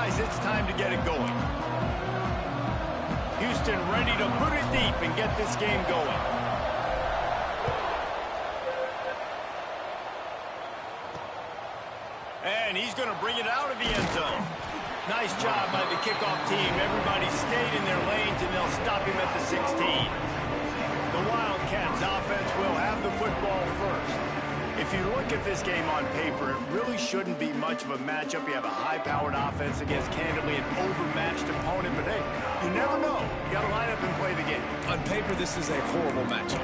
guys, it's time to get it going. Houston ready to put it deep and get this game going. And he's going to bring it out of the end zone. Nice job by the kickoff team. Everybody stayed in their lanes, and they'll stop him at the 16. The Wildcats offense will have the football first. If you look at this game on paper, it really shouldn't be much of a matchup. You have a high-powered offense against candidly an overmatched opponent, but hey, you never know. You got to line up and play the game. On paper, this is a horrible matchup,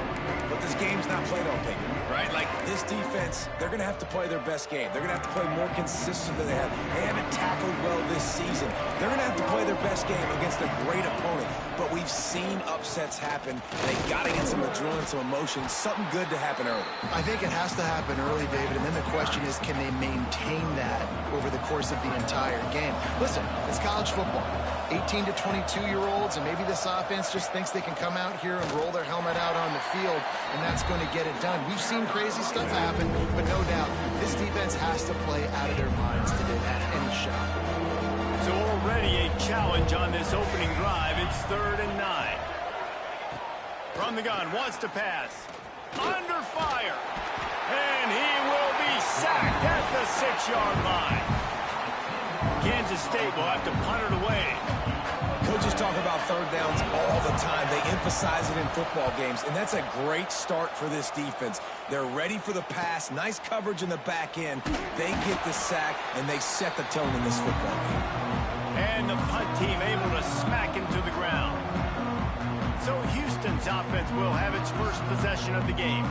but this game's not played on paper, right? Like, this defense, they're going to have to play their best game. They're going to have to play more consistent than they have. They haven't tackled well this season. They're going to have to play their best game against a great opponent, but we've seen upsets happen. They got to get some adrenaline, some emotion, something good to happen early. I think it has to happen early, David, and then the question is, can they maintain that over the course of the entire game? Listen, it's college football. 18 to 22-year-olds, and maybe this offense just thinks they can come out here and roll their helmet out on the field, and that's going to get it done. We've seen crazy stuff happen, but no doubt, this defense has to play out of their minds today. That's any shot. So already a challenge on this opening drive. It's 3rd and 9. From the gun, wants to pass. Under fire. And he will be sacked at the 6-yard line. Kansas State will have to punt it away. Coaches talk about third downs all the time. They emphasize it in football games, and that's a great start for this defense. They're ready for the pass, nice coverage in the back end. They get the sack, and they set the tone in this football game. And the punt team able to smack him to the ground. So Houston's offense will have its first possession of the game.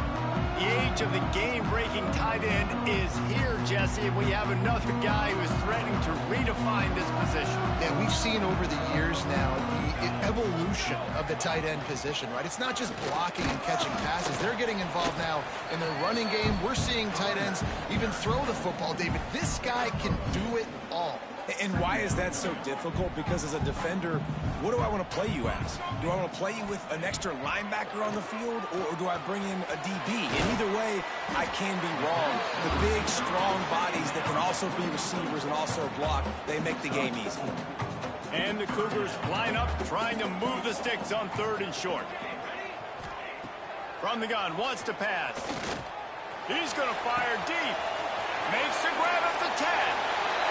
The age of the game-breaking tight end is here, Jesse, and we have another guy who is threatening to redefine this position. Yeah, we've seen over the years now the evolution of the tight end position, right? It's not just blocking and catching passes. They're getting involved now in their running game. We're seeing tight ends even throw the football, David. This guy can do it all. And why is that so difficult? Because as a defender, what do I want to play you as? Do I want to play you with an extra linebacker on the field, or do I bring in a DB? And either way, I can be wrong. The big, strong bodies that can also be receivers and also block, they make the game easy. And the Cougars line up, trying to move the sticks on 3rd and short. From the gun, wants to pass. He's going to fire deep. Makes the grab at the 10.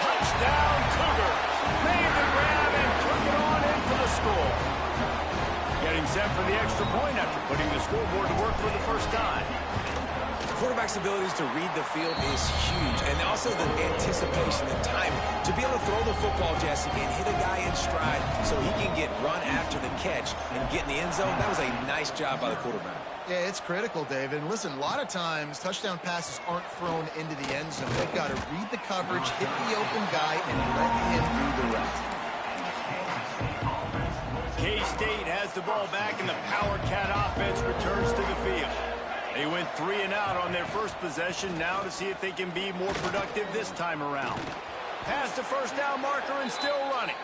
Touchdown, Cougars. Made the grab and took it on in for the score. Getting set for the extra point after putting the scoreboard to work for the first time. Quarterback's abilities to read the field is huge, and also the anticipation and timing. To be able to throw the football, Jesse, and hit a guy in stride so he can get run after the catch and get in the end zone, that was a nice job by the quarterback. Yeah, it's critical, David. And listen, a lot of times touchdown passes aren't thrown into the end zone. They've got to read the coverage, hit the open guy, and let him do the rest. K-State has the ball back, and the Power Cat offense returns to the field. They went 3 and out on their first possession, now to see if they can be more productive this time around. Past the first down marker and still running.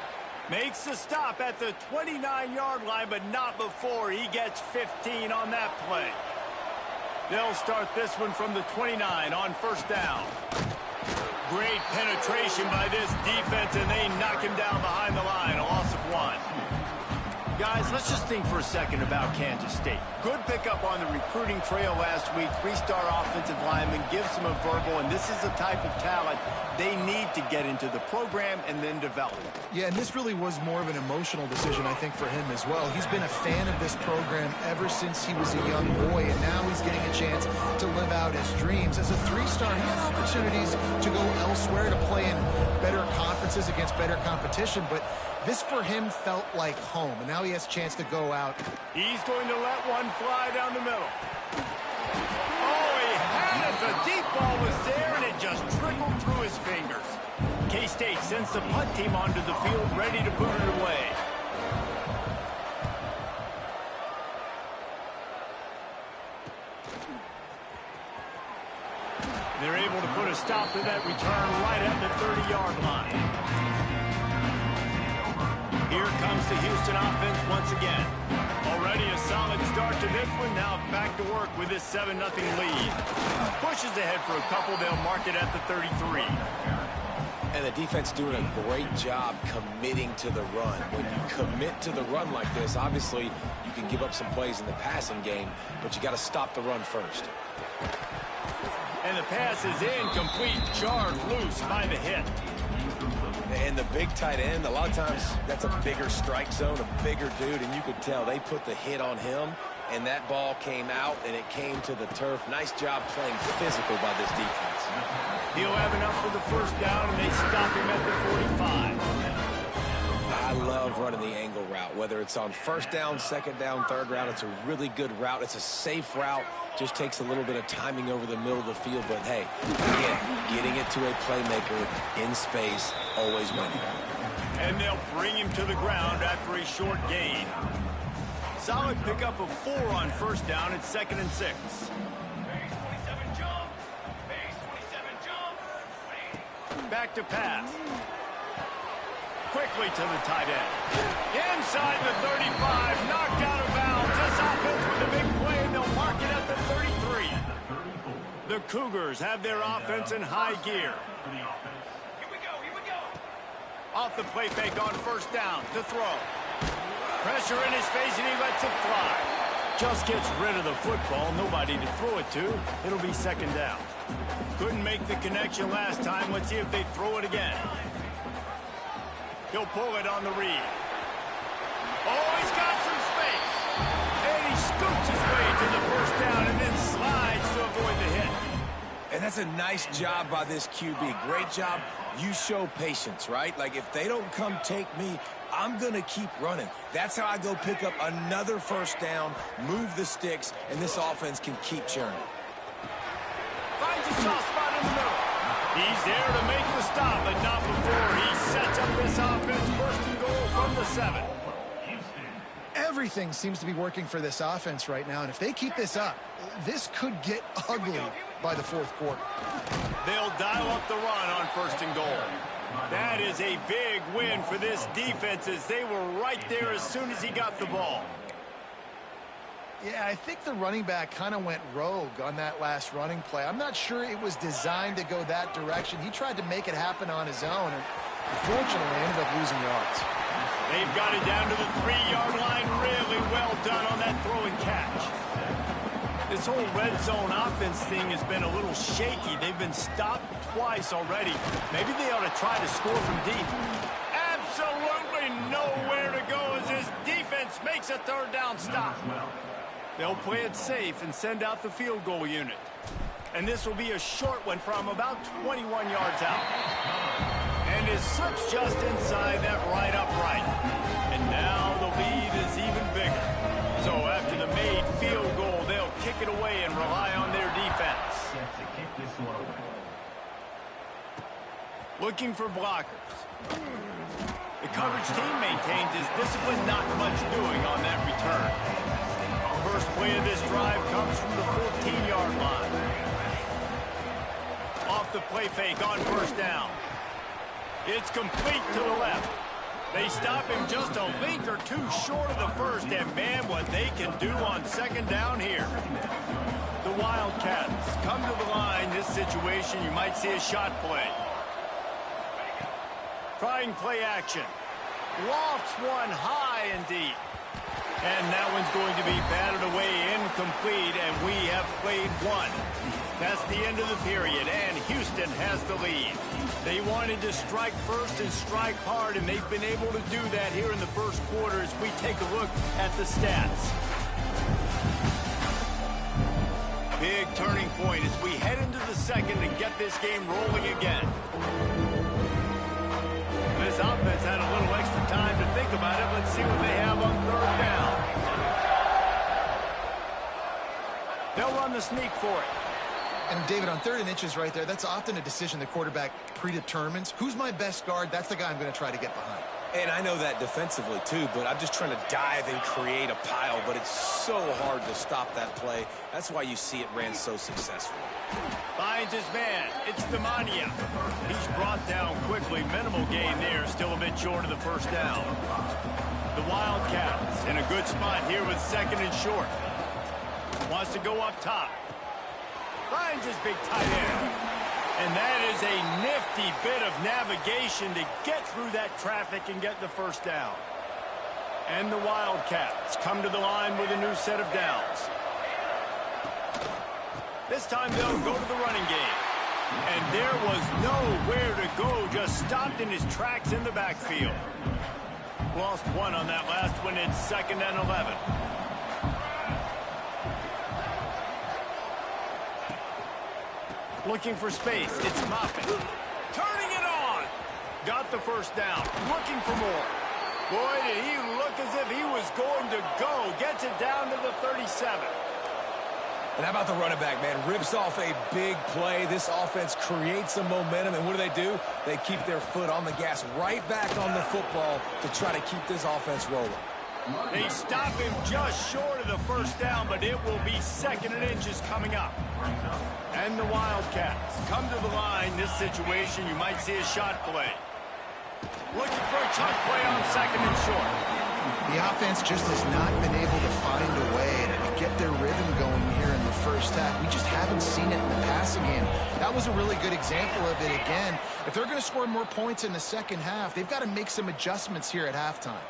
Makes the stop at the 29-yard line, but not before he gets 15 on that play. They'll start this one from the 29 on first down. Great penetration by this defense, and they knock him down behind the line. A loss of 1. Guys, let's just think for a second about Kansas State. Good pickup on the recruiting trail last week. 3-star offensive lineman gives them a verbal, and this is the type of talent they need to get into the program and then develop. Yeah, and this really was more of an emotional decision, I think, for him as well. He's been a fan of this program ever since he was a young boy, and now he's getting a chance to live out his dreams. As a 3-star, he had opportunities to go elsewhere, to play in better conferences against better competition, but this for him felt like home, and now he has a chance to go out. He's going to let one fly down the middle. Oh, he had it. The deep ball was there, and it just trickled through his fingers. K-State sends the punt team onto the field, ready to put it away. They're able to put a stop to that return right at the 30-yard line. Here comes the Houston offense once again. Already a solid start to this one. Now back to work with this 7-0 lead. Pushes ahead for a couple. They'll mark it at the 33. And the defense doing a great job committing to the run. When you commit to the run like this, obviously you can give up some plays in the passing game, but you got to stop the run first. And the pass is incomplete, jarred loose by the hit. And the big tight end, a lot of times that's a bigger strike zone, a bigger dude, and you could tell they put the hit on him, and that ball came out, and it came to the turf. Nice job playing physical by this defense. He'll have enough for the first down, and they stop him at the 45. I love running the angle route, whether it's on first down, second down, third round. It's a really good route. It's a safe route. Just takes a little bit of timing over the middle of the field. But, hey, again, getting it to a playmaker in space, always winning. And they'll bring him to the ground after a short gain. Solid pickup of 4 on first down at 2nd and 6. Back to pass. Quickly to the tight end. Inside the 35, knocked out of bounds. This offense with a big play, and they'll mark it at the 33. The Cougars have their offense in high gear. Here we go. Off the play fake on first down to throw. Pressure in his face, and he lets it fly. Just gets rid of the football, nobody to throw it to. It'll be 2nd down. Couldn't make the connection last time. Let's see if they throw it again. He'll pull it on the read. Oh, he's got some space. And he scoots his way to the first down and then slides to avoid the hit. And that's a nice job by this QB. Great job. You show patience, right? Like, if they don't come take me, I'm going to keep running. That's how I go pick up another first down, move the sticks, and this offense can keep churning. Finds a soft spot in the middle. He's there to make the stop, but not before he sets up this offense. 1st and goal from the 7. Everything seems to be working for this offense right now, and if they keep this up, this could get ugly by the 4th quarter. They'll dial up the run on 1st and goal. That is a big win for this defense, as they were right there as soon as he got the ball. Yeah, I think the running back kind of went rogue on that last running play. I'm not sure it was designed to go that direction. He tried to make it happen on his own, and unfortunately ended up losing yards. They've got it down to the 3-yard line. Really well done on that throw and catch. This whole red zone offense thing has been a little shaky. They've been stopped twice already. Maybe they ought to try to score from deep. Absolutely nowhere to go as this defense makes a 3rd down stop. They'll play it safe and send out the field goal unit. And this will be a short one from about 21 yards out. And is slips just inside that right upright. And now the lead is even bigger. So after the made field goal, they'll kick it away and rely on their defense. Looking for blockers. The coverage team maintains his discipline, not much doing on that return. First play of this drive comes from the 14-yard line. Off the play fake on first down. It's complete to the left. They stop him just a link or two short of the first, and man, what they can do on 2nd down here. The Wildcats come to the line. This situation, you might see a shot play. Trying play action. Lofts one high and deep. And that one's going to be batted away, incomplete, and we have played 1. That's the end of the period, and Houston has the lead. They wanted to strike first and strike hard, and they've been able to do that here in the 1st quarter as we take a look at the stats. Big turning point as we head into the 2nd and get this game rolling again. This offense had a little extra time to think about it. Let's see what they have on 3rd down. They'll run the sneak for it. And David, on 3rd and inches right there, that's often a decision the quarterback predetermines. Who's my best guard? That's the guy I'm going to try to get behind. And I know that defensively, too, but I'm just trying to dive and create a pile, but it's so hard to stop that play. That's why you see it ran so successfully. Finds his man. It's Demania. He's brought down quickly. Minimal gain there. Still a bit short of the first down. The Wildcats in a good spot here with 2nd and short. Wants to go up top. Finds his big tight end. And that is a nifty bit of navigation to get through that traffic and get the first down. And the Wildcats come to the line with a new set of downs. This time they'll go to the running game. And there was nowhere to go, just stopped in his tracks in the backfield. Lost one on that last one. It's 2nd and 11. Looking for space. It's Moffitt. Turning it on. Got the first down. Looking for more. Boy, did he look as if he was going to go. Gets it down to the 37. And how about the running back, man? Rips off a big play. This offense creates some momentum, and what do? They keep their foot on the gas right back on the football to try to keep this offense rolling. They stop him just short of the first down, but it will be 2nd and inches coming up. And the Wildcats come to the line. This situation, you might see a shot play. Looking for a chunk play on 2nd and short. The offense just has not been able to find a way to get their rhythm going here in the first half. We just haven't seen it in the passing game. That was a really good example of it again. If they're going to score more points in the second half, they've got to make some adjustments here at halftime.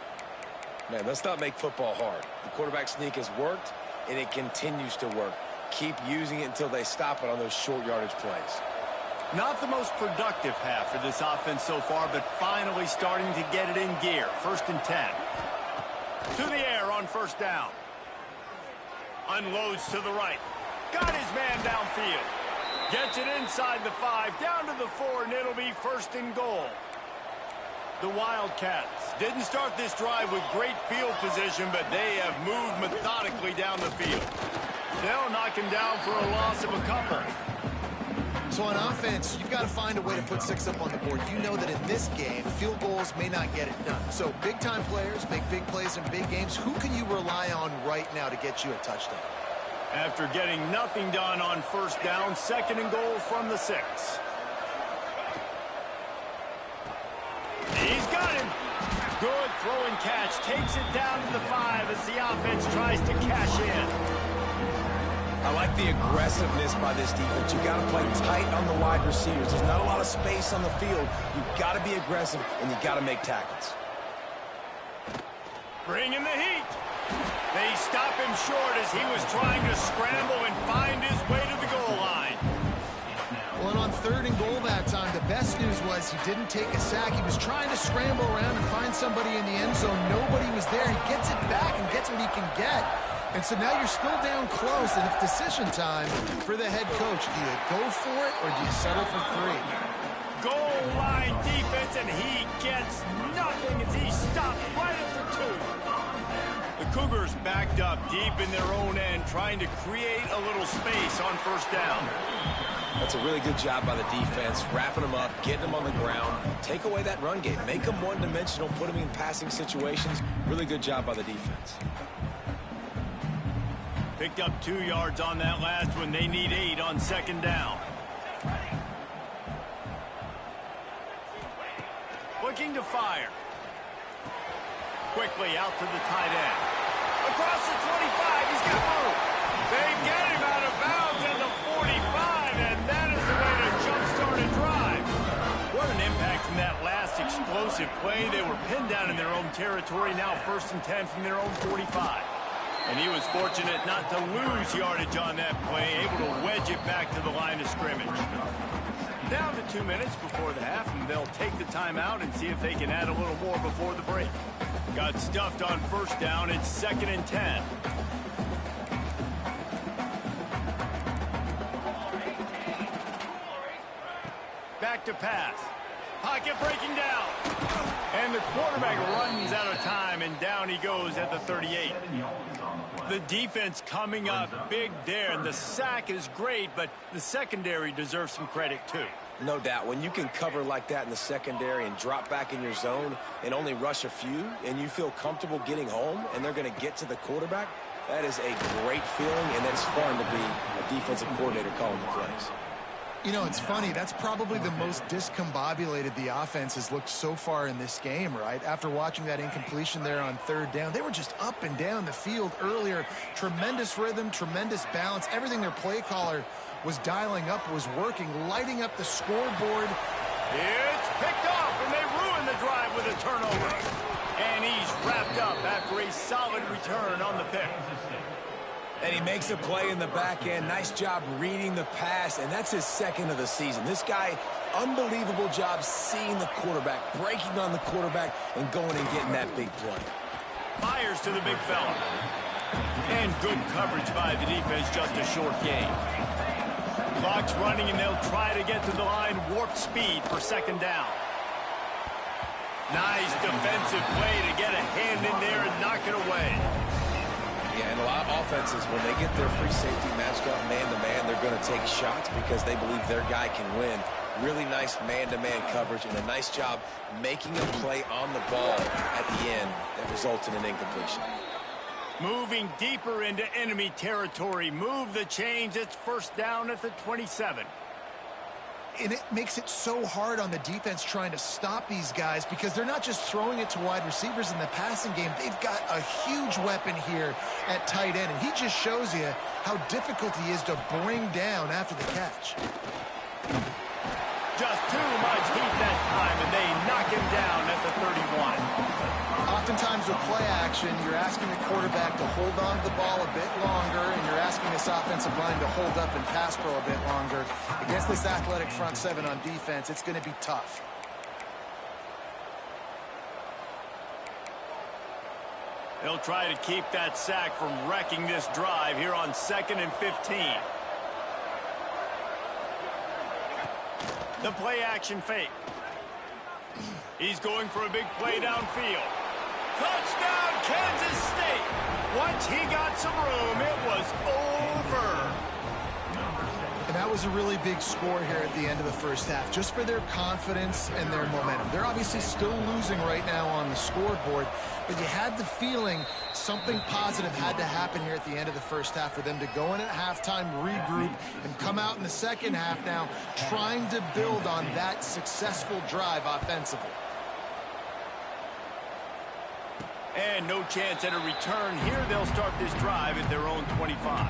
Man, let's not make football hard. The quarterback sneak has worked, and it continues to work. Keep using it until they stop it on those short yardage plays. Not the most productive half for this offense so far, but finally starting to get it in gear. 1st and 10. To the air on first down. Unloads to the right. Got his man downfield. Gets it inside the 5, down to the 4, and it'll be 1st and goal. The Wildcats didn't start this drive with great field position, but they have moved methodically down the field. They'll knock him down for a loss of a couple. So on offense, you've got to find a way to put 6 up on the board. You know that in this game, field goals may not get it done. So big-time players make big plays in big games. Who can you rely on right now to get you a touchdown? After getting nothing done on first down, 2nd and goal from the 6. He's got him. Good throw and catch. Takes it down to the 5 as the offense tries to cash in. I like the aggressiveness by this defense. You got to play tight on the wide receivers. There's not a lot of space on the field. You've got to be aggressive, and you got to make tackles. Bringing the heat. They stop him short as he was trying to scramble and find his way to the goal line. Well, and on 3rd and goal that time, the best news was he didn't take a sack. He was trying to scramble around and find somebody in the end zone. Nobody was there. He gets it back and gets what he can get. And so now you're still down close, and it's decision time for the head coach. Do you go for it, or do you settle for 3? Goal line defense, and he gets nothing as he stopped right at the 2. The Cougars backed up deep in their own end, trying to create a little space on first down. That's a really good job by the defense, wrapping them up, getting them on the ground. Take away that run game. Make them one-dimensional, put them in passing situations. Really good job by the defense. Picked up 2 yards on that last one. They need 8 on 2nd down. Looking to fire. Quickly out to the tight end. Across the 25, he's got room. They get him out of bounds at the 45, and that is the way to jumpstart a drive. What an impact from that last explosive play. They were pinned down in their own territory, now 1st and 10 from their own 45. And he was fortunate not to lose yardage on that play, able to wedge it back to the line of scrimmage. Down to 2 minutes before the half, and they'll take the timeout and see if they can add a little more before the break. Got stuffed on first down. It's 2nd and 10. Back to pass. Pocket breaking down. And the quarterback runs out of time, and down he goes at the 38. The defense coming up big there, and the sack is great, but the secondary deserves some credit too. No doubt. When you can cover like that in the secondary and drop back in your zone and only rush a few, and you feel comfortable getting home, and they're going to get to the quarterback, that is a great feeling, and that's fun to be a defensive coordinator calling the plays. You know, it's funny. That's probably the most discombobulated the offense has looked so far in this game, right? After watching that incompletion there on 3rd down, they were just up and down the field earlier. Tremendous rhythm, tremendous balance, everything their play caller was dialing up, was working, lighting up the scoreboard. It's picked off, and they ruin the drive with a turnover. And he's wrapped up after a solid return on the pick. And he makes a play in the back end. Nice job reading the pass, and that's his second of the season. This guy, unbelievable job seeing the quarterback, breaking on the quarterback, and going and getting that big play. Fires to the big fella. And good coverage by the defense, just a short gain. Clock's running, and they'll try to get to the line, warp speed for second down. Nice defensive play to get a hand in there and knock it away. Yeah, and a lot of offenses, when they get their free safety matched up man-to-man, they're going to take shots because they believe their guy can win. Really nice man-to-man coverage and a nice job making a play on the ball at the end that results in an incompletion. Moving deeper into enemy territory. Move the chains. It's first down at the 27. And it makes it so hard on the defense trying to stop these guys because they're not just throwing it to wide receivers in the passing game. They've got a huge weapon here at tight end, and he just shows you how difficult he is to bring down after the catch. Just too much heat that time, and they knock him down at the 31. Oftentimes with play action, you're asking the quarterback to hold on to the ball a bit longer, and you're asking this offensive line to hold up and pass pro a bit longer. Against this athletic front seven on defense, it's going to be tough. They'll try to keep that sack from wrecking this drive here on 2nd and 15. The play action fake. He's going for a big play downfield. Touchdown, Kansas State. Once he got some room, it was over. And that was a really big score here at the end of the first half, just for their confidence and their momentum. They're obviously still losing right now on the scoreboard, but you had the feeling something positive had to happen here at the end of the first half for them to go in at halftime, regroup, and come out in the second half now trying to build on that successful drive offensively. And no chance at a return here. They'll start this drive at their own 25.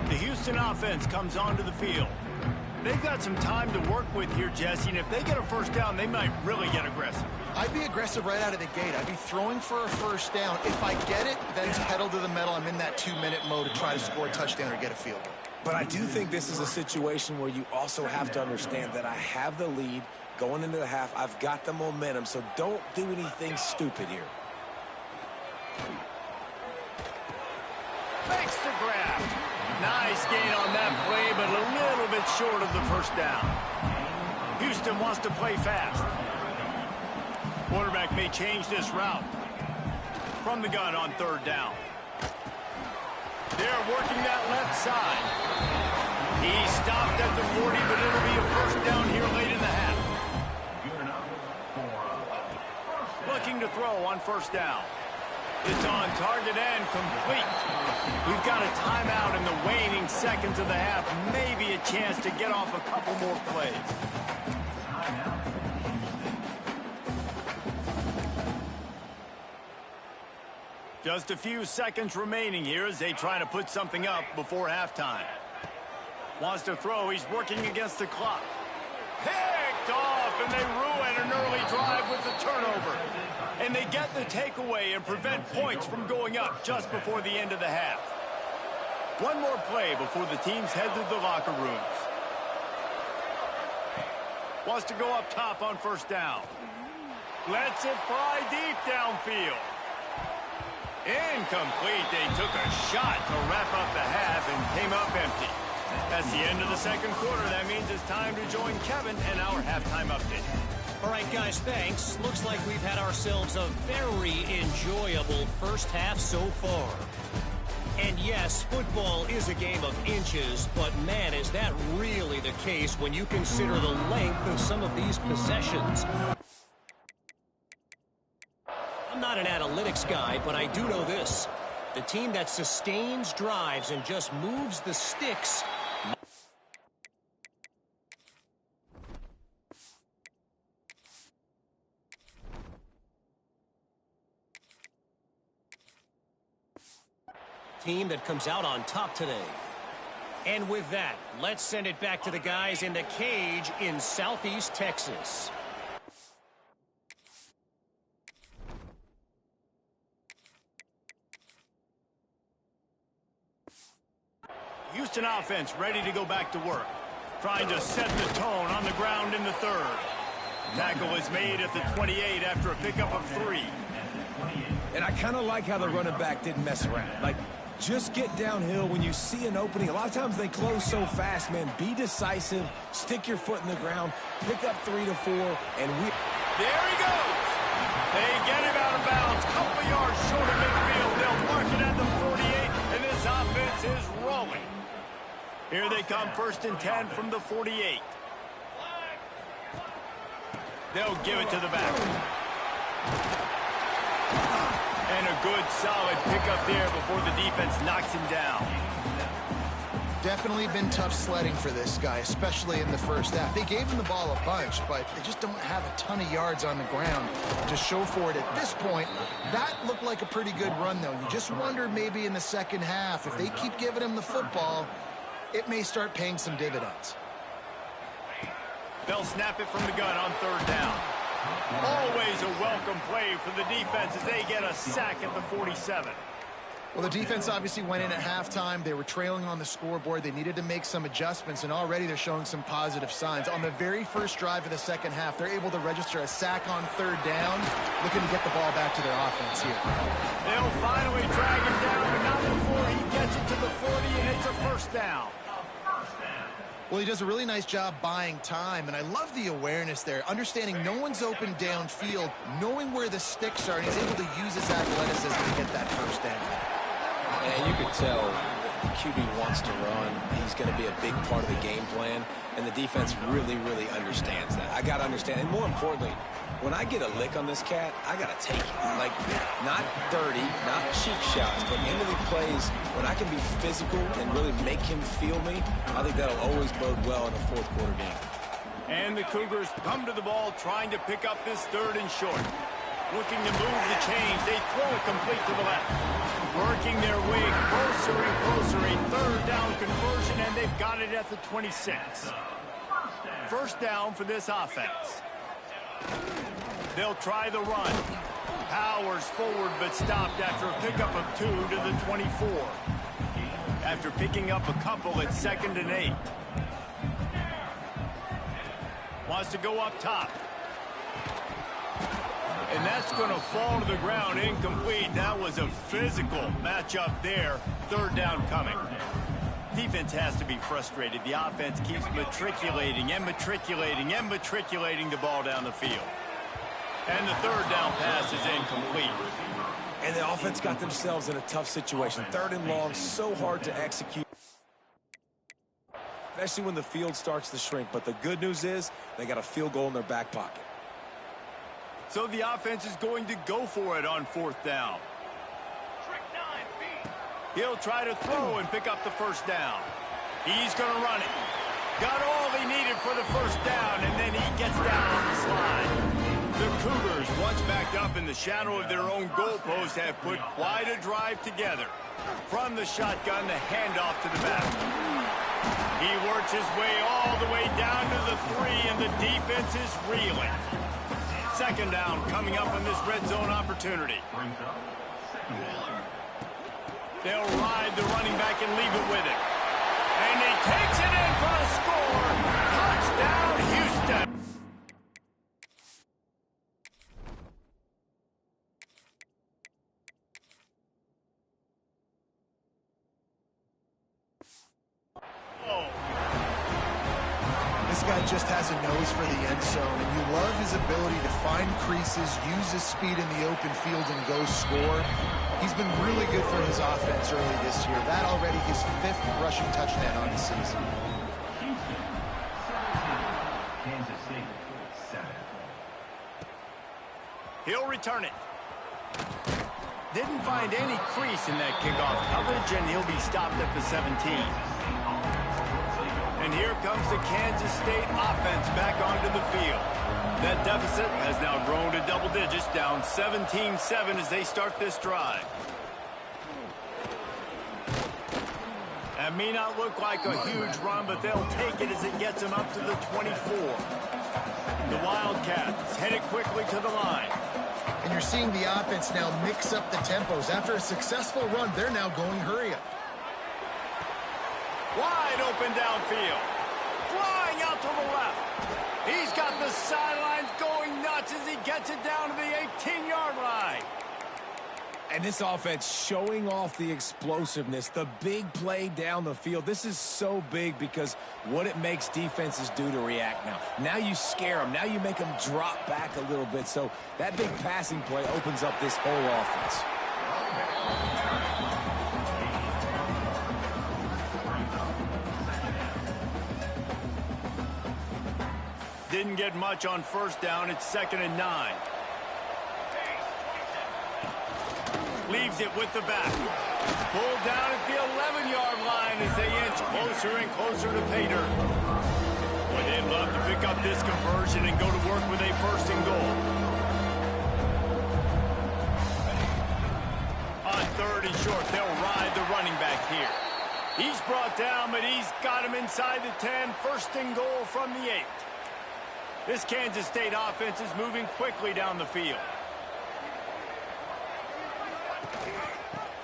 The Houston offense comes onto the field. They've got some time to work with here, Jesse, and if they get a first down, they might really get aggressive. I'd be aggressive right out of the gate. I'd be throwing for a first down. If I get it, then it's pedal to the metal. I'm in that 2-minute mode to try to score a touchdown or get a field goal. But I do think this is a situation where you also have to understand that I have the lead going into the half. I've got the momentum, so don't do anything stupid here. Makes the grab. Nice gain on that play, but a little bit short of the first down. Houston wants to play fast. Quarterback may change this route. From the gun on 3rd down. They're working that left side. He stopped at the 40, but it'll be a first down here late in the half. Looking to throw on 1st down. It's on target and complete. We've got a timeout in the waning seconds of the half. Maybe a chance to get off a couple more plays. Just a few seconds remaining here as they try to put something up before halftime. Wants to throw. He's working against the clock. Picked off, and they ruin an early drive with the turnover. And they get the takeaway and prevent points from going up just before the end of the half. One more play before the teams head to the locker rooms. Wants to go up top on 1st down. Lets it fly deep downfield. Incomplete. They took a shot to wrap up the half and came up empty. That's the end of the 2nd quarter. That means it's time to join Kevin and our halftime update. All right, guys, thanks. Looks like we've had ourselves a very enjoyable first half so far. And yes, football is a game of inches, but man, is that really the case when you consider the length of some of these possessions. I'm not an analytics guy, but I do know this. The team that sustains drives and just moves the sticks. Team that comes out on top today. And with that, let's send it back to the guys in the cage in Southeast Texas. Houston offense ready to go back to work. Trying to set the tone on the ground in the third. Tackle is made at the 28 after a pickup of 3. And I kind of like how the running back didn't mess around. Like, just get downhill when you see an opening. A lot of times they close so fast, man. Be decisive, stick your foot in the ground, pick up 3 to 4, and we... There he goes. They get him out of bounds. Couple yards short of midfield. They'll mark it at the 48, and this offense is rolling. Here they come, 1st and 10 from the 48. They'll give it to the back. And a good, solid pickup there before the defense knocks him down. Definitely been tough sledding for this guy, especially in the first half. They gave him the ball a bunch, but they just don't have a ton of yards on the ground to show for it at this point. That looked like a pretty good run, though. You just wonder maybe in the second half, if they keep giving him the football, it may start paying some dividends. They'll snap it from the gun on 3rd down. Always a welcome play for the defense as they get a sack at the 47. Well, the defense obviously went in at halftime. They were trailing on the scoreboard. They needed to make some adjustments, and already they're showing some positive signs. On the very first drive of the second half, they're able to register a sack on 3rd down, looking to get the ball back to their offense here. They'll finally drag him down, but not before he gets it to the 40, and it's a 1st down. Well, he does a really nice job buying time, and I love the awareness there, understanding no one's open downfield, knowing where the sticks are, and he's able to use his athleticism to get that 1st down. And you could tell the QB wants to run. He's going to be a big part of the game plan, and the defense really, really understands that. I got to understand, and more importantly, when I get a lick on this cat, I got to take it. Like, not dirty, not cheap shots, but into the plays, when I can be physical and really make him feel me, I think that'll always bode well in a 4th quarter game. And the Cougars come to the ball trying to pick up this 3rd and short. Looking to move the chains. They throw it complete to the left. Working their way closer and closer. A 3rd down conversion, and they've got it at the 26. 1st down for this offense. They'll try the run. Powers forward, but stopped after a pickup of 2 to the 24. After picking up a couple at 2nd and 8. Wants to go up top. And that's going to fall to the ground, incomplete. That was a physical matchup there. 3rd down coming. Defense has to be frustrated. The offense keeps matriculating and matriculating and matriculating the ball down the field. And the 3rd down pass is incomplete. And the offense got themselves in a tough situation. 3rd and long, so hard to execute, especially when the field starts to shrink. But the good news is they got a field goal in their back pocket. So the offense is going to go for it on 4th down. He'll try to throw and pick up the 1st down. He's going to run it. Got all he needed for the 1st down, and then he gets down on the slide. The Cougars, once backed up in the shadow of their own goalpost, have put quite a drive together. From the shotgun, the handoff to the back. He works his way all the way down to the 3, and the defense is reeling. 2nd down coming up on this red zone opportunity. They'll ride the running back and leave it with him. And he takes it in for a score. Touchdown, Houston. This guy just has a nose for the end zone, and you love his ability to find creases, use his speed in the open field, and go score. He's been really good for his offense early this year. That already his 5th rushing touchdown on the season. He'll return it. Didn't find any crease in that kickoff coverage, and he'll be stopped at the 17. And here comes the Kansas State offense back onto the field. That deficit has now grown to double digits, down 17-7 as they start this drive. That may not look like a huge run, but they'll take it as it gets them up to the 24. The Wildcats headed quickly to the line. And you're seeing the offense now mix up the tempos. After a successful run, they're now going hurry up. Wide open downfield. Flying out to the left. He's got the sidelines going nuts as he gets it down to the 18-yard line. And this offense showing off the explosiveness, the big play down the field. This is so big because what it makes defenses do to react now. Now you scare them. Now you make them drop back a little bit. So that big passing play opens up this whole offense. Didn't get much on first down. It's 2nd and 9. Leaves it with the back. Pulled down at the 11-yard line as they inch closer and closer to pay dirt. Boy, they'd love to pick up this conversion and go to work with a 1st and goal. On 3rd and short, they'll ride the running back here. He's brought down, but he's got him inside the 10. 1st and goal from the 8. This Kansas State offense is moving quickly down the field.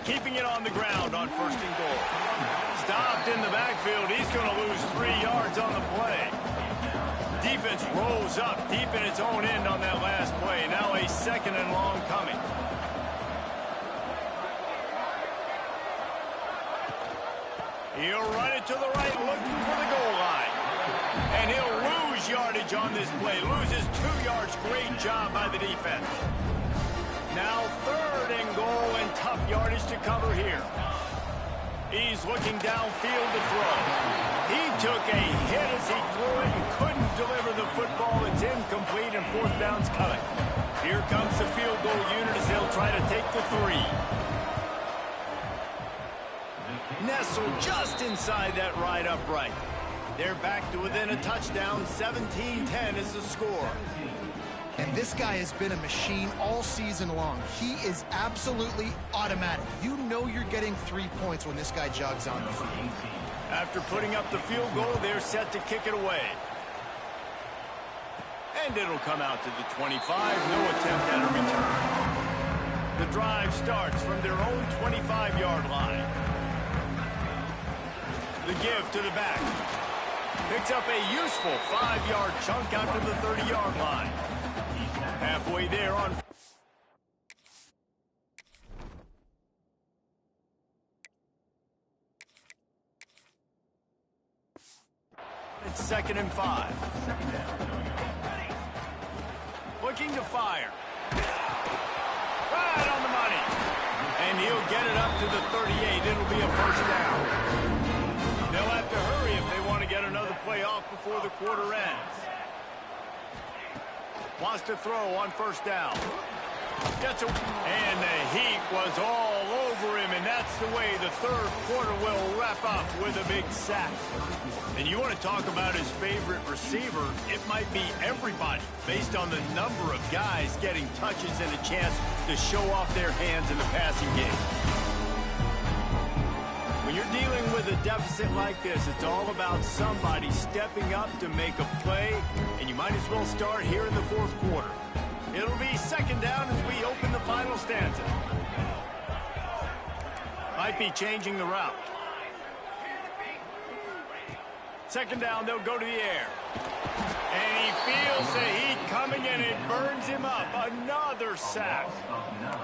Keeping it on the ground on 1st and goal. Stopped in the backfield. He's going to lose 3 yards on the play. Defense rolls up deep in its own end on that last play. Now a 2nd and long coming. He'll run it to the right, looking for the goal line. And he'll lose yardage on this play. Loses 2 yards. Great job by the defense. Now 3rd and goal and tough yardage to cover here. He's looking downfield to throw. He took a hit as he threw it and couldn't deliver the football. It's incomplete and 4th down's coming. Here comes the field goal unit as they'll try to take the 3. Nestled just inside that right upright. They're back to within a touchdown. 17-10 is the score. And this guy has been a machine all season long. He is absolutely automatic. You know you're getting 3 points when this guy jogs on the field. After putting up the field goal, they're set to kick it away. And it'll come out to the 25. No attempt at a return. The drive starts from their own 25-yard line. The give to the back. Picks up a useful 5-yard chunk out to the 30-yard line. Halfway there on. It's 2nd and 5. Looking to fire. Right on the money. And he'll get it up to the 38. It'll be a 1st down. They'll have to hurry if they want to get another play off before the quarter ends. Wants to throw on 1st down. Gets a, and the heat was all over him, and that's the way the 3rd quarter will wrap up with a big sack. And you want to talk about his favorite receiver, it might be everybody, based on the number of guys getting touches and a chance to show off their hands in the passing game. When you're dealing with a deficit like this, it's all about somebody stepping up to make a play, and you might as well start here in the 4th quarter. It'll be 2nd down as we open the final stanza. Might be changing the route. 2nd down, they'll go to the air. And he feels the heat coming, and it burns him up. Another sack.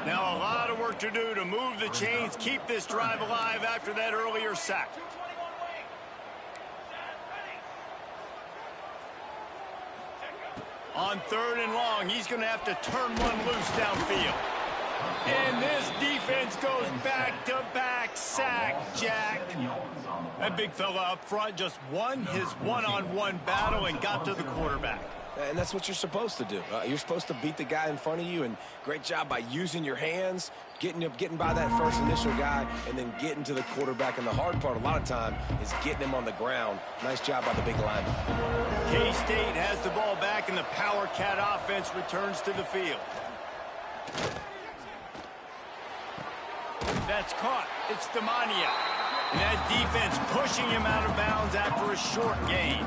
Now a lot of work to do to move the chains, keep this drive alive after that earlier sack. On 3rd and long, he's going to have to turn one loose downfield. And this defense goes back-to-back sack, Jack. That big fella up front just won his one-on-one battle and got to the quarterback. And that's what you're supposed to do. You're supposed to beat the guy in front of you, and great job by using your hands, getting by that first initial guy, and then getting to the quarterback. And the hard part a lot of time is getting him on the ground. Nice job by the big lineman. K-State has the ball back, and the Power Cat offense returns to the field. That's caught. It's Demania. And that defense pushing him out of bounds after a short gain.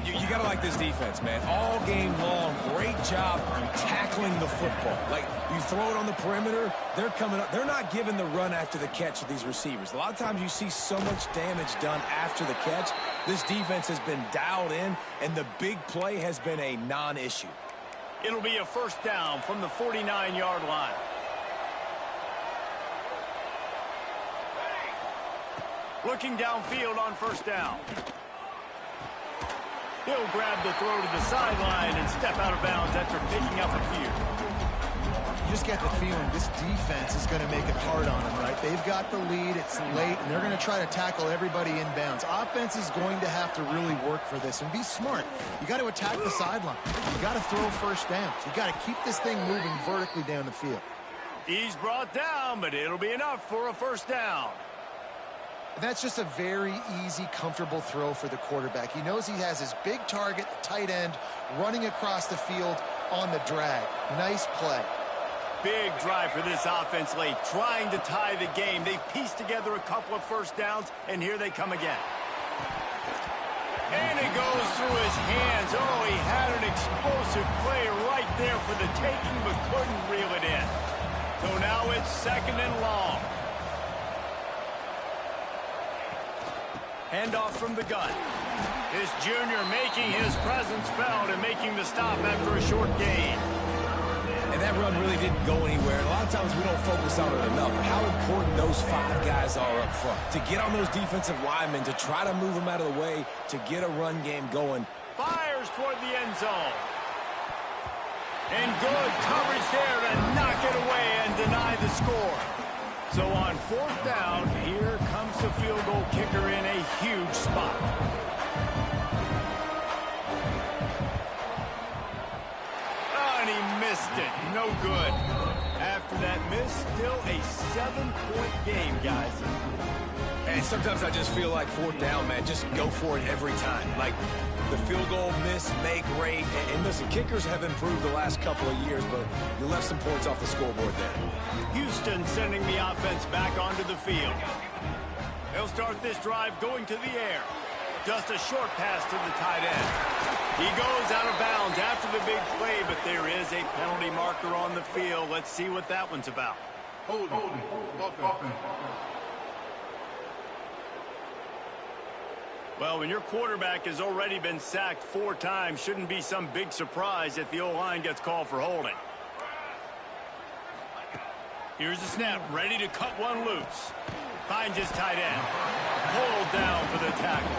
You got to like this defense, man. All game long, great job tackling the football. Like, you throw it on the perimeter, they're coming up. They're not giving the run after the catch to these receivers. A lot of times you see so much damage done after the catch. This defense has been dialed in, and the big play has been a non-issue. It'll be a first down from the 49-yard line. Looking downfield on first down. He'll grab the throw to the sideline and step out of bounds after picking up a few. You just get the feeling this defense is going to make it hard on them, right? They've got the lead, it's late, and they're going to try to tackle everybody inbounds. Offense is going to have to really work for this and be smart. You got to attack the sideline. You got to throw first downs. You got to keep this thing moving vertically down the field. He's brought down, but it'll be enough for a first down. That's just a very easy, comfortable throw for the quarterback. He knows he has his big target, the tight end, running across the field on the drag. Nice play. Big drive for this offense late, trying to tie the game. They've pieced together a couple of first downs, and here they come again. And it goes through his hands. Oh, he had an explosive play right there for the taking, but couldn't reel it in. So now it's second and long. Handoff from the gun. This junior making his presence felt and making the stop after a short gain. And that run really didn't go anywhere. And a lot of times we don't focus on it enough. How important those 5 guys are up front. To get on those defensive linemen, to try to move them out of the way, to get a run game going. Fires toward the end zone. And good coverage there to knock it away and deny the score. So on fourth down, here comes the field goal kicker in a huge spot. Oh, and he missed it. No good. After that miss, still a 7-point game, guys. And sometimes I just feel like fourth down, man, just go for it every time. Like, the field goal miss, make rate. And listen, kickers have improved the last couple of years, but you left some points off the scoreboard there. Houston sending the offense back onto the field. They'll start this drive going to the air. Just a short pass to the tight end. He goes out of bounds after the big play, but there is a penalty marker on the field. Let's see what that one's about. Hold. Well, when your quarterback has already been sacked 4 times, shouldn't be some big surprise if the O-line gets called for holding. Here's the snap, ready to cut one loose. Finds his tight end. Pulled down for the tackle.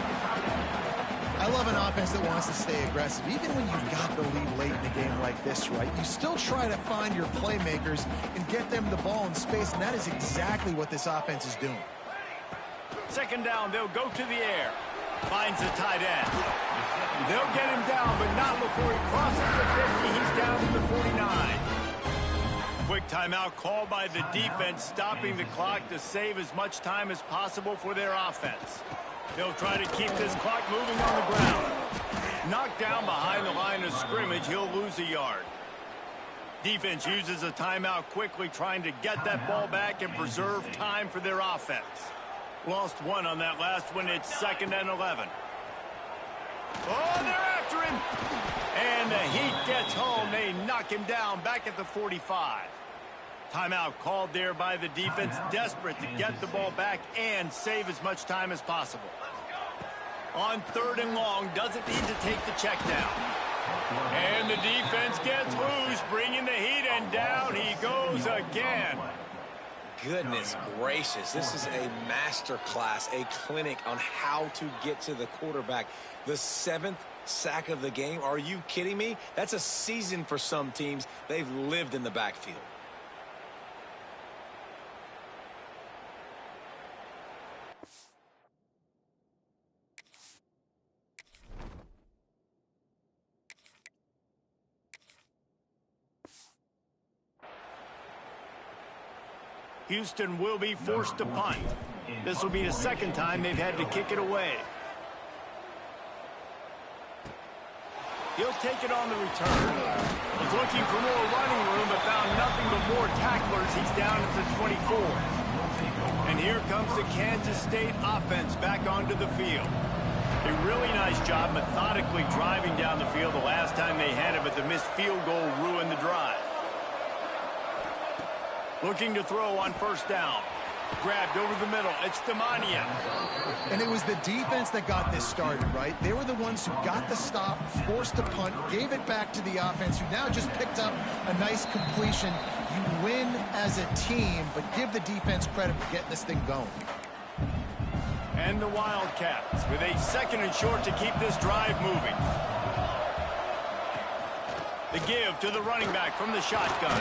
I love an offense that wants to stay aggressive. Even when you've got the lead late in a game like this, right? You still try to find your playmakers and get them the ball in space, and that is exactly what this offense is doing. Second down, they'll go to the air. Finds the tight end. They'll get him down, but not before he crosses the 50. He's down to the 49. Quick timeout called by the defense, stopping the clock to save as much time as possible for their offense. They'll try to keep this clock moving on the ground. Knocked down behind the line of scrimmage, he'll lose a yard. Defense uses a timeout quickly, trying to get that ball back and preserve time for their offense. Lost one on that last one. It's second and 11. Oh, they're after him. And the Heat gets home. They knock him down back at the 45. Timeout called there by the defense, desperate to get the ball back and save as much time as possible. On third and long, doesn't need to take the check down. And the defense gets loose, bringing the Heat, and down he goes again. Goodness gracious, this is a master class, a clinic on how to get to the quarterback. The 7th sack of the game. Are you kidding me? That's a season for some teams. They've lived in the backfield. Houston will be forced to punt. This will be the second time they've had to kick it away. He'll take it on the return. Was looking for more running room, but found nothing but more tacklers. He's down at the 24. And here comes the Kansas State offense back onto the field. A really nice job methodically driving down the field the last time they had it, but the missed field goal ruined the drive. Looking to throw on first down. Grabbed over the middle. It's Demania. And it was the defense that got this started, right? They were the ones who got the stop, forced a punt, gave it back to the offense, who now just picked up a nice completion. You win as a team, but give the defense credit for getting this thing going. And the Wildcats with a 2nd and short to keep this drive moving. The give to the running back from the shotgun.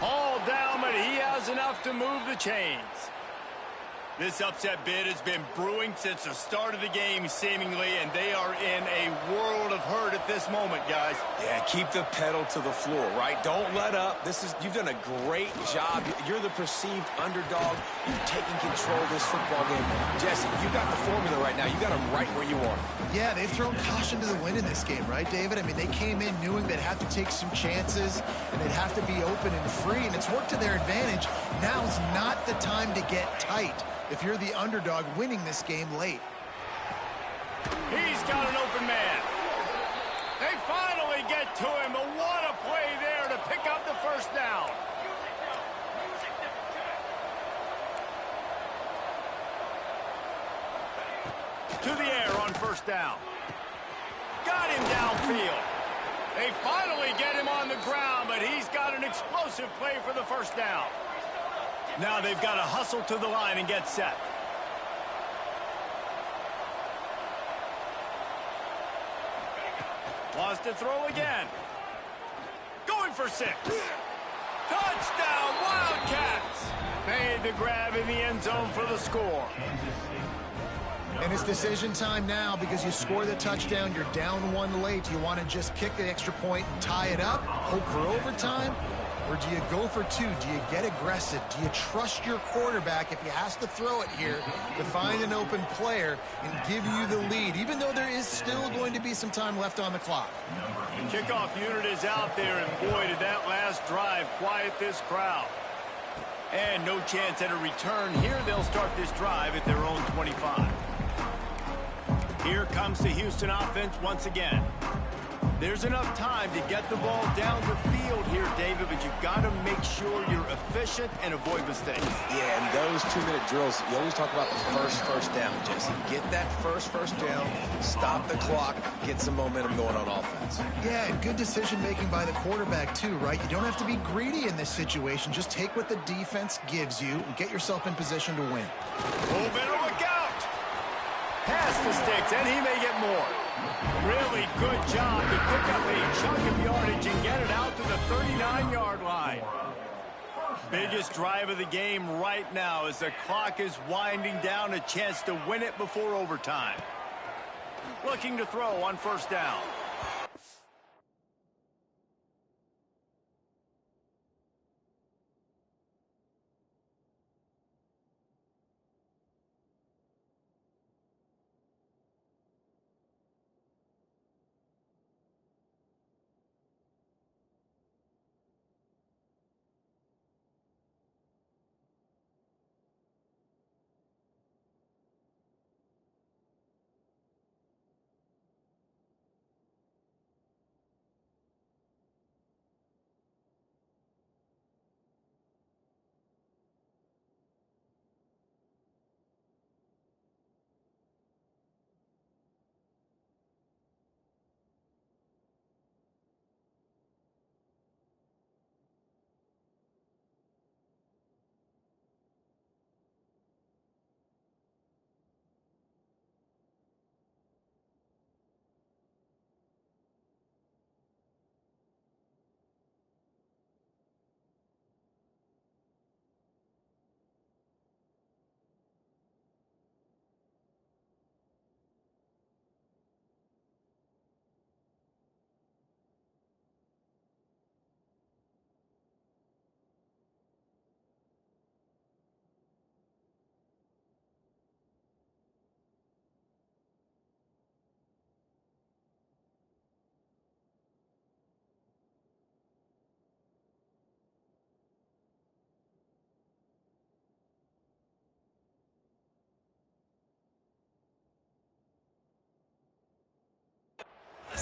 Hauled down, but he has enough to move the chains. This upset bid has been brewing since the start of the game, seemingly, and they are in a world of hurt at this moment, guys. Yeah, keep the pedal to the floor, right? Don't let up. You've done a great job. You're the perceived underdog. You've taken control of this football game. Jesse, you got the formula right now. You got them right where you want. Yeah, they've thrown caution to the wind in this game, right, David? I mean, they came in knowing they'd have to take some chances, and they'd have to be open and free, and it's worked to their advantage. Now's not the time to get tight if you're the underdog winning this game late. He's got an open man. They finally get to him, but what a play there to pick up the first down. To the air on first down. Got him downfield. They finally get him on the ground, but he's got an explosive play for the first down. Now they've got to hustle to the line and get set. Wants to throw again. Going for 6. Touchdown, Wildcats! Made the grab in the end zone for the score. And it's decision time now because you score the touchdown, you're down 1 late. Do you want to just kick the extra point and tie it up, hope for overtime? Or do you go for 2? Do you get aggressive? Do you trust your quarterback if he has to throw it here to find an open player and give you the lead, even though there is still going to be some time left on the clock? The kickoff unit is out there, and boy, did that last drive quiet this crowd. And no chance at a return here. They'll start this drive at their own 25. Here comes the Houston offense once again. There's enough time to get the ball down the field here, David, but you've got to make sure you're efficient and avoid mistakes. Yeah, and those 2-minute drills, you always talk about the first down, Jesse. Get that first down, stop the clock, get some momentum going on offense. Yeah, and good decision-making by the quarterback, too, right? You don't have to be greedy in this situation. Just take what the defense gives you and get yourself in position to win. Oh, better look out! Pass the sticks, and he may get more. Really good job to pick up a chunk of yardage and get it out to the 39-yard line. Biggest drive of the game right now as the clock is winding down, a chance to win it before overtime. Looking to throw on first down.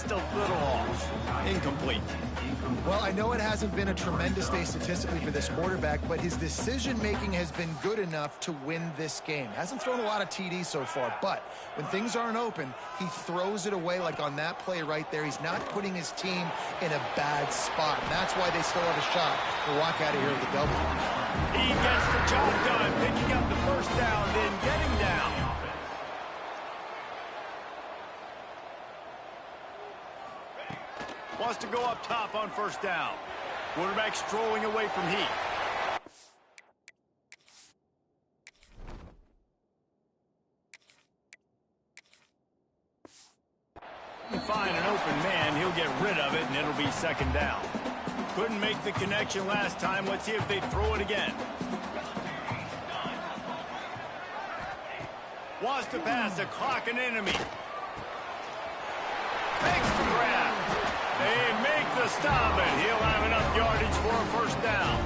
just a little off. Incomplete. Well, I know it hasn't been a tremendous day statistically for this quarterback, but his decision-making has been good enough to win this game. Hasn't thrown a lot of TDs so far, but when things aren't open, he throws it away like on that play right there. He's not putting his team in a bad spot, and that's why they still have a shot to walk out of here with a W. He gets the job done, picking up the first down, then getting down. Wants to go up top on first down. Quarterback strolling away from heat. Find an open man, he'll get rid of it, and it'll be second down. Couldn't make the connection last time. Let's see if they throw it again. Wants to pass the clock an enemy. Makes the grab. They make the stop, and he'll have enough yardage for a first down.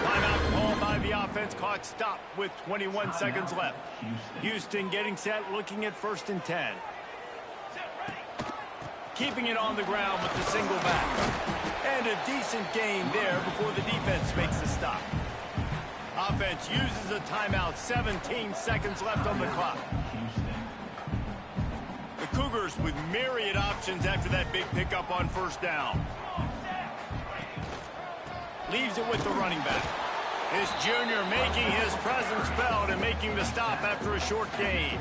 Timeout called by the offense. Clock stopped with 21 seconds left. Houston getting set, looking at 1st and 10. Keeping it on the ground with the single back. And a decent gain there before the defense makes the stop. Offense uses a timeout. 17 seconds left on the clock. The Cougars with myriad options after that big pickup on first down. Leaves it with the running back. This junior making his presence felt and making the stop after a short gain.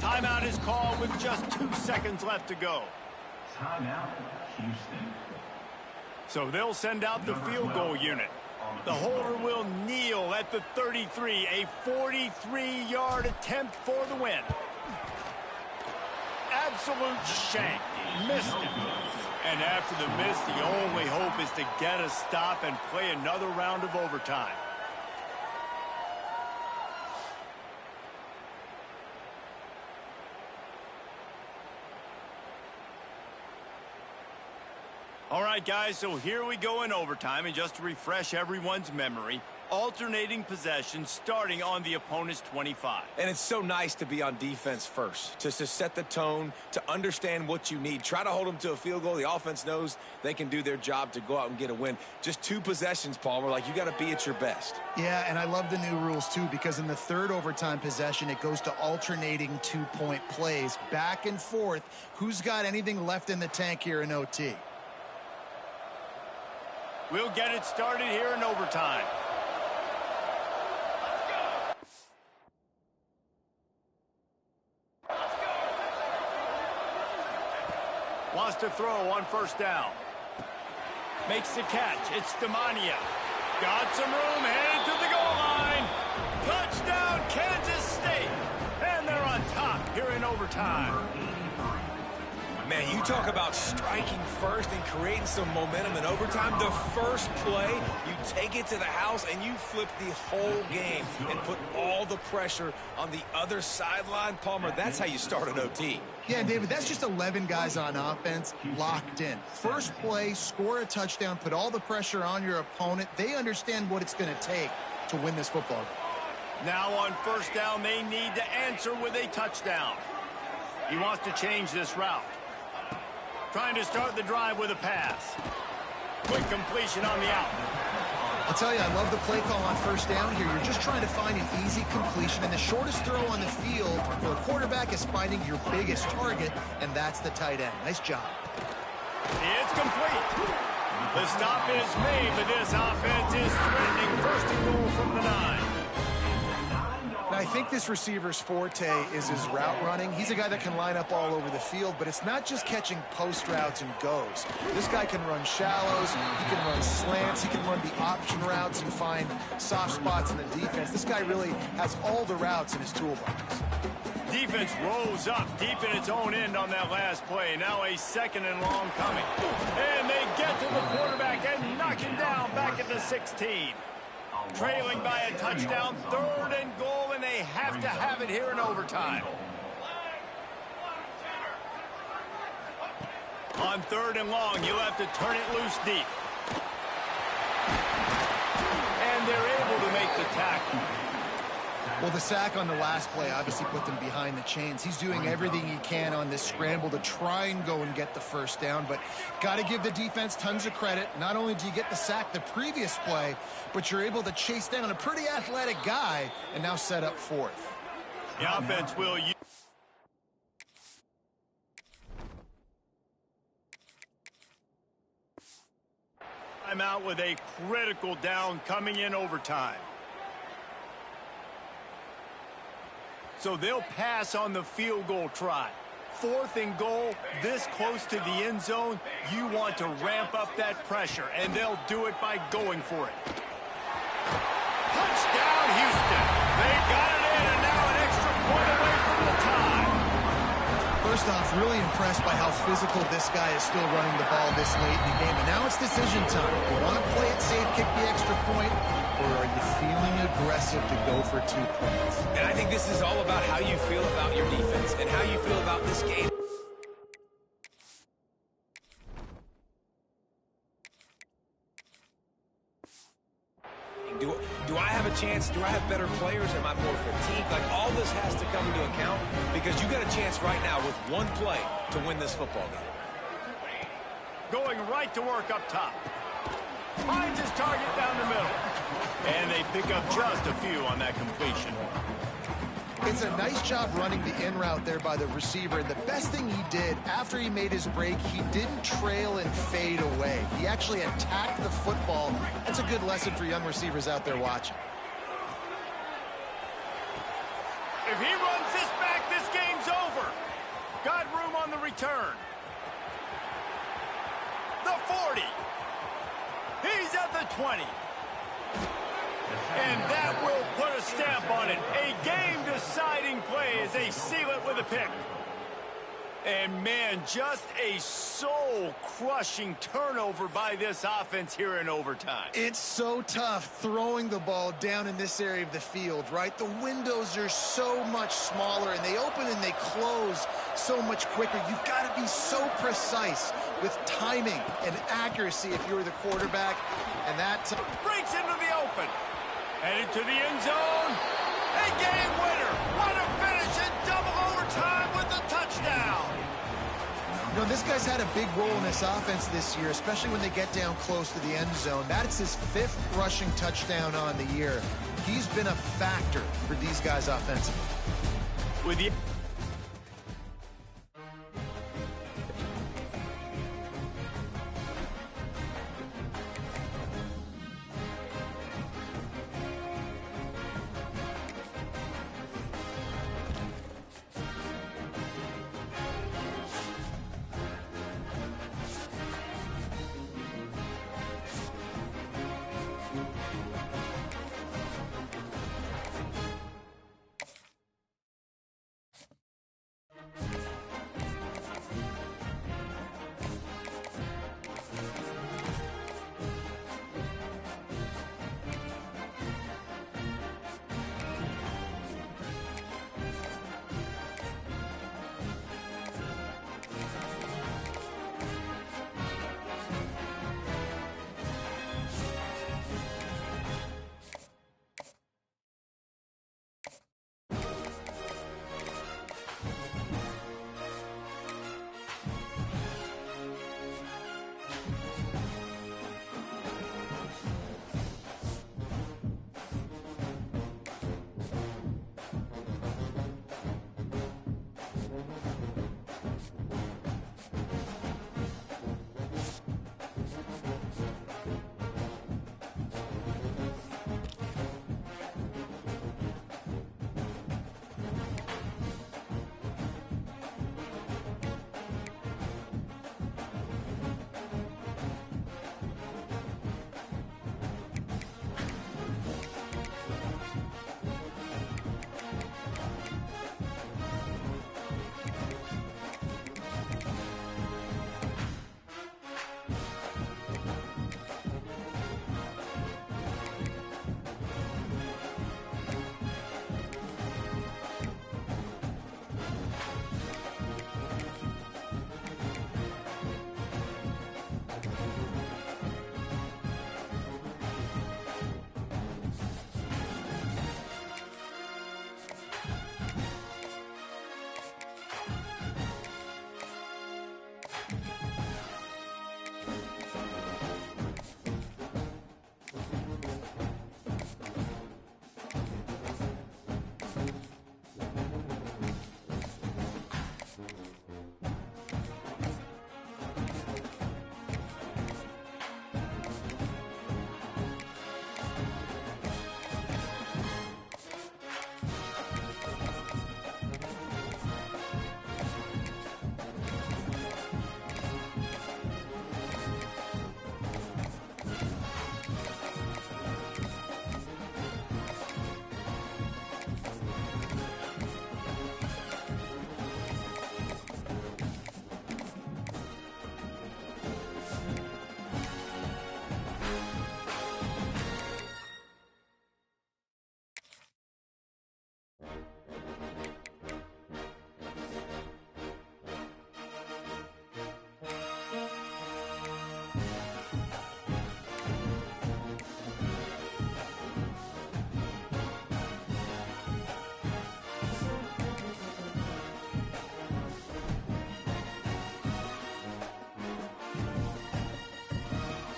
Timeout is called with just 2 seconds left to go. Timeout, Houston. So they'll send out the field goal unit. The holder will kneel at the 33, a 43-yard attempt for the win. Absolute shank. Missed it. And after the miss, the only hope is to get a stop and play another round of overtime. All right, guys, so here we go in overtime, and just to refresh everyone's memory, alternating possession starting on the opponent's 25. And it's so nice to be on defense first, to set the tone, to understand what you need. Try to hold them to a field goal. The offense knows they can do their job to go out and get a win. Just 2 possessions, Palmer, like you got to be at your best. Yeah, and I love the new rules, too, because in the 3rd overtime possession, it goes to alternating 2-point plays, back and forth. Who's got anything left in the tank here in OT? We'll get it started here in overtime. Wants to throw on first down. Makes the catch. It's Stamania. Got some room, headed to the goal line. Touchdown, Kansas State. And they're on top here in overtime. Man, you talk about striking first and creating some momentum in overtime. The first play, you take it to the house and you flip the whole game and put all the pressure on the other sideline. Palmer, that's how you start an OT. Yeah, David, that's just 11 guys on offense locked in. First play, score a touchdown, put all the pressure on your opponent. They understand what it's going to take to win this football game. Now on first down, they need to answer with a touchdown. He wants to change this route. Trying to start the drive with a pass. Quick completion on the out. I'll tell you, I love the play call on first down here. You're just trying to find an easy completion, and the shortest throw on the field for a quarterback is finding your biggest target, and that's the tight end. Nice job. It's complete. The stop is made, but this offense is threatening first and goal from the 9. Now, I think this receiver's forte is his route running. He's a guy that can line up all over the field, but it's not just catching post routes and goes. This guy can run shallows, he can run slants, he can run the option routes and find soft spots in the defense. This guy really has all the routes in his toolbox. Defense rolls up deep in its own end on that last play. Now a 2nd and long coming. And they get to the quarterback and knock him down back at the 16. Trailing by a touchdown, 3rd and goal, and they have to have it here in overtime. On 3rd and long, you'll have to turn it loose deep. And they're able to make the tackle. Well, the sack on the last play obviously put them behind the chains. He's doing everything he can on this scramble to try and go and get the first down, but got to give the defense tons of credit. Not only do you get the sack the previous play, but you're able to chase down a pretty athletic guy and now set up fourth. The offense will use timeout with a critical down coming in overtime. So they'll pass on the field goal try. 4th and goal, this close to the end zone, you want to ramp up that pressure, and they'll do it by going for it. Touchdown, Houston. They got it in, and now an extra point away from the tie. First off, really impressed by how physical this guy is still running the ball this late in the game. And now it's decision time. You want to play it safe, kick the extra point, or are you feeling aggressive to go for 2 points? And I think this is all about how you feel about your defense and how you feel about this game. Do I have a chance? Do I have better players? Am I more fatigued? Like, all this has to come into account because you got a chance right now with one play to win this football game. Going right to work up top. Finds his target down the middle. And they pick up just a few on that completion. It's a nice job running the in route there by the receiver. And the best thing he did after he made his break, he didn't trail and fade away. He actually attacked the football. That's a good lesson for young receivers out there watching. If he runs this back, this game's over. Got room on the return. The 40. He's at the 20. And that will put a stamp on it. A game-deciding play as they seal it with a pick. And, man, just a soul-crushing turnover by this offense here in overtime. It's so tough throwing the ball down in this area of the field, right? The windows are so much smaller, and they open and they close so much quicker. You've got to be so precise with timing and accuracy if you're the quarterback. And that breaks into the open. Headed to the end zone. A game winner. What a finish in double overtime with the touchdown. You know, this guy's had a big role in this offense this year, especially when they get down close to the end zone. That's his 5th rushing touchdown on the year. He's been a factor for these guys offensively. With the